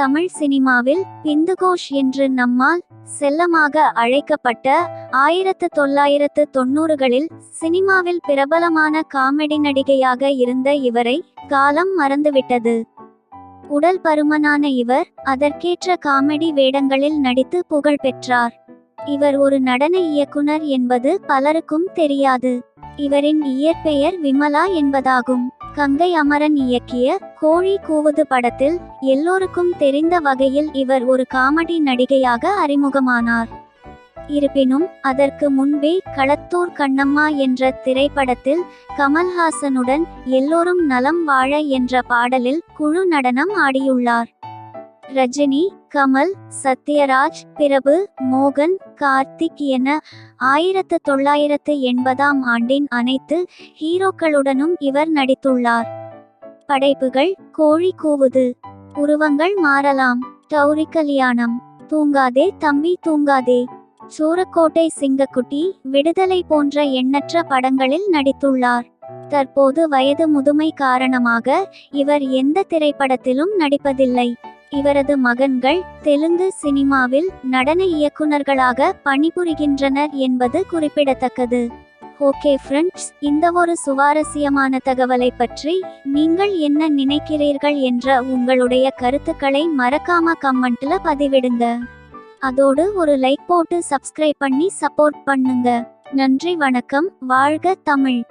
தமிழ் சினிமாவில் பிந்துகோஷ் என்று நம்மால் செல்லமாக அழைக்கப்பட்ட 1990களில் சினிமாவில் பிரபலமான காமெடி நடிகையாக இருந்த இவரை காலம் மறந்துவிட்டது. உடல் பருமனான இவர் அதற்கேற்ற காமெடி வேடங்களில் நடித்து புகழ் பெற்றார். இவர் ஒரு நடன இயக்குனர் என்பது பலருக்கும் தெரியாது. இவரின் இயற்பெயர் விமலா என்பதாகும். கங்கை அமரன் இயக்கிய கோழி கூவுது படத்தில் எல்லோருக்கும் தெரிந்த வகையில் இவர் ஒரு காமெடி நடிகையாக அறிமுகமானார். இருப்பினும் அதற்கு முன்பே களத்தூர் கண்ணம்மா என்ற திரைப்படத்தில் கமல்ஹாசனுடன் எல்லோரும் நலம் வாழ என்ற பாடலில் குழு நடனம் ஆடியுள்ளார். ரஜினி, கமல், சத்யராஜ், பிரபு, மோகன், கார்த்திக் என 1980ஆம் ஆண்டின் அனைத்து ஹீரோக்களுடனும் இவர் நடித்துள்ளார். படைப்புகள்: கோழி கூவுது, உருவங்கள் மாறலாம், டௌரி கல்யாணம், தூங்காதே தம்பி தூங்காதே, சூரக்கோட்டை சிங்கக்குட்டி, விடுதலை போன்ற எண்ணற்ற படங்களில் நடித்துள்ளார். தற்போது வயது முதுமை காரணமாக இவர் எந்த திரைப்படத்திலும் நடிப்பதில்லை. இவரது மகன்கள் தெலுங்கு சினிமாவில் நடன இயக்குனர்களாக பணிபுரிகின்றனர் என்பது குறிப்பிடத்தக்கது. ஓகே ஃப்ரெண்ட்ஸ், இந்த ஒரு சுவாரஸ்யமான தகவலை பற்றி நீங்கள் என்ன நினைக்கிறீர்கள் என்ற உங்களுடைய கருத்துக்களை மறக்காம கமெண்ட்ல பதிவிடுங்க. அதோடு ஒரு லைக் போட்டு சப்ஸ்கிரைப் பண்ணி சப்போர்ட் பண்ணுங்க. நன்றி, வணக்கம், வாழ்க தமிழ்.